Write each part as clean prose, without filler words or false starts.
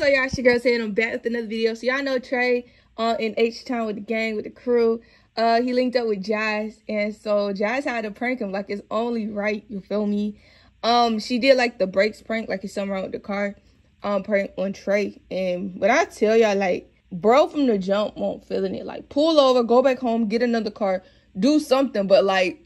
So y'all, it's your girl saying I'm back with another video. So y'all know Trey in H-Town with the gang, with the crew. He linked up with Jazz, and so Jazz had to prank him like it's only right, you feel me? She did like the brakes prank, like it's something wrong with the car, prank on Trey. And but I tell y'all, like, bro from the jump won't feeling it. Like, pull over, go back home, get another car, do something. But like,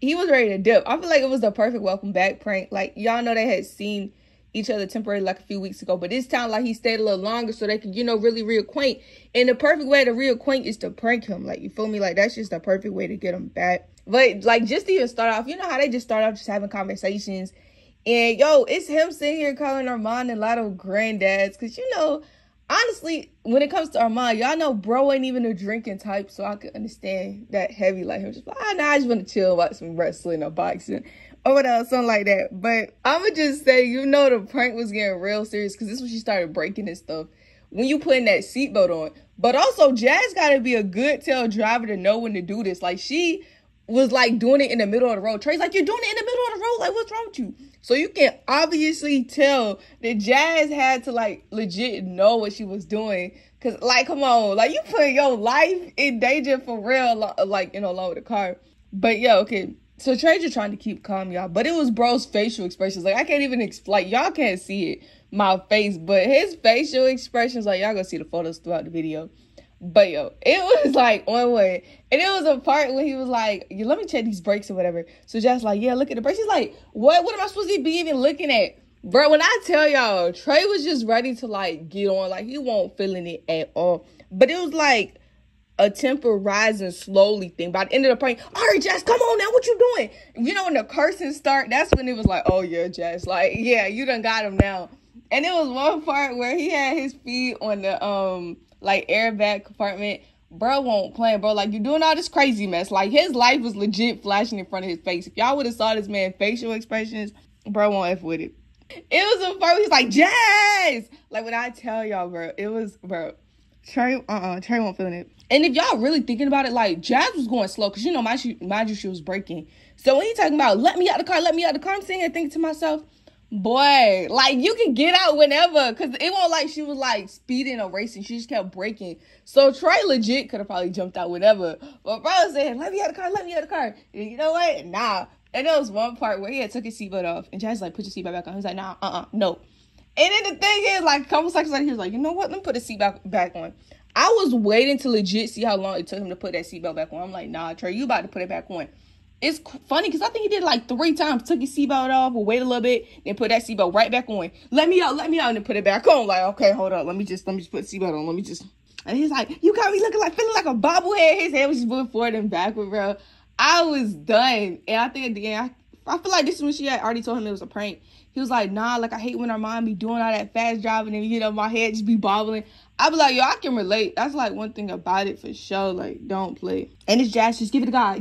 he was ready to dip. I feel like it was the perfect welcome back prank. Like, y'all know they had seen each other temporarily like a few weeks ago, but this time like he stayed a little longer so they could, you know, really reacquaint. And the perfect way to reacquaint is to prank him. Like, you feel me? Like, that's just the perfect way to get him back. But like, just to even start off, you know how they just start off just having conversations, and yo, it's him sitting here calling Armand and Lotto granddads, because, you know, honestly, when it comes to Armand, y'all know bro ain't even a drinking type, so I could understand that heavy, like him just like, nah, I just want to chill, watch some wrestling or boxing or whatever, something like that. But I'ma just say, you know, the prank was getting real serious, because this is when she started breaking and stuff, when you putting that seatbelt on. But also, Jazz gotta be a good tail driver to know when to do this. Like, she was like doing it in the middle of the road. Trey's like, you're doing it in the middle of the road, like, what's wrong with you? So you can obviously tell that Jazz had to like legit know what she was doing, because like, come on, like, you put your life in danger for real, like, you know, along with the car. But yeah, okay, so Trey just trying to keep calm, y'all, but it was bro's facial expressions. Like, I can't even explain, y'all can't see it, my face, but his facial expressions, like, y'all gonna see the photos throughout the video. But yo, it was like on way. And it was a part when he was like, let me check these brakes or whatever. So Jazz like, yeah, look at the brakes. He's like, what am I supposed to be even looking at? Bro, when I tell y'all, Trey was just ready to like get on. Like, he won't feeling it at all. But it was like a temper rising slowly thing. By the end of the prank, all right, Jazz, come on now, what you doing? You know, when the cursing start, that's when it was like, oh yeah, Jazz, like, yeah, you done got him now. And it was one part where he had his feet on the like airbag compartment. Bro won't play, bro. Like, you're doing all this crazy mess. Like, his life was legit flashing in front of his face. If y'all would have saw this man facial expressions, bro won't F with it. It was a part where he's like, Jazz! Like, when I tell y'all, bro, it was, bro, Trey won't feeling it. And if y'all really thinking about it, like, Jazz was going slow, because, you know, mind you, she was braking. So when he talking about, let me out the car, I'm sitting here thinking to myself, boy, like, you can get out whenever, because it won't like she was like speeding or racing. She just kept braking. So Trey legit could have probably jumped out whenever. But bro said, let me out the car. And you know what? Nah. And there was one part where he had took his seatbelt off, and Jazz like, put your seatbelt back on. He was like, nah, no. And then the thing is, like, a couple seconds later, he was like, you know what? Let me put the seatbelt back on. I was waiting to legit see how long it took him to put that seatbelt back on. I'm like, nah, Trey, you about to put it back on. It's funny because I think he did like 3 times. Took his seatbelt off, we'll wait a little bit, then put that seatbelt right back on. Let me out, and then put it back on. Like, okay, hold up. Let me just put the seatbelt on. And he's like, you got me looking like, feeling like a bobblehead. His head was just moving forward and backward, bro. I was done. And I think at the end, I feel like this is when she had already told him it was a prank. He was like, nah, like, I hate when our mom be doing all that fast driving and, you know, my head just be bobbling. I be like, yo, I can relate. That's like one thing about it for sure. Like, don't play. And it's Jazz, just give it a God.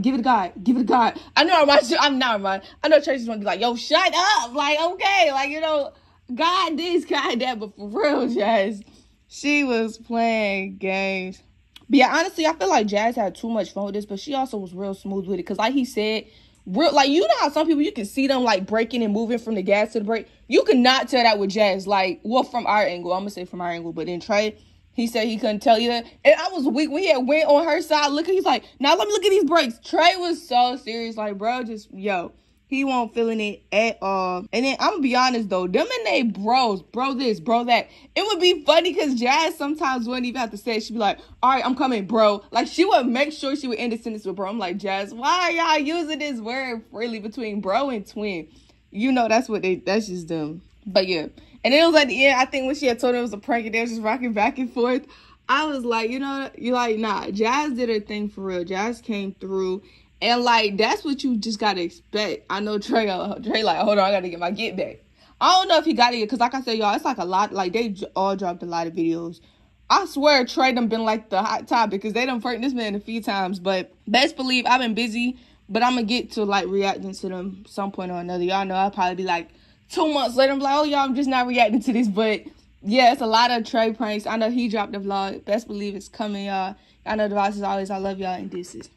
I know I'm not Armand. I know Tracy's gonna be like, yo, shut up. Like, okay, like, you know, God this, God that, but for real, Jazz, she was playing games. But yeah, honestly, I feel like Jazz had too much fun with this, but she also was real smooth with it. Because like he said, like, you know how some people, you can see them like braking and moving from the gas to the brake. You could not tell that with Jazz. Like, well, from our angle, I'm gonna say from our angle, but then Trey, he said he couldn't tell you that. And I was weak when he had went on her side looking. He's like, now let me look at these brakes. Trey was so serious. Like, bro, just, yo, he won't feeling it at all. And then I'm gonna be honest though, them and they bros, bro this, bro that. It would be funny because Jazz sometimes wouldn't even have to say it. She'd be like, all right, I'm coming, bro. Like, she would make sure she would end the sentence with bro. I'm like, Jazz, why are y'all using this word freely between bro and twin? You know, that's just them. But yeah. And it was at the end, I think when she had told him it was a prank and they was just rocking back and forth, I was like, you know, you're like, nah, Jazz did her thing for real. Jazz came through. And like, that's what you just gotta expect. I know Trey like, hold on, I gotta get my get back. I don't know if he got it, because like I said, y'all, it's like a lot, like they all dropped a lot of videos. I swear Trey done been like the hot topic, because they done pranked this man a few times. But best believe I've been busy, but I'm gonna get to like reacting to them some point or another. Y'all know I'll probably be like 2 months later, I'm like, oh y'all, I'm just not reacting to this. But yeah, it's a lot of Trey pranks. I know he dropped the vlog. Best believe it's coming, y'all. I know the vibes is always, I love y'all, and this is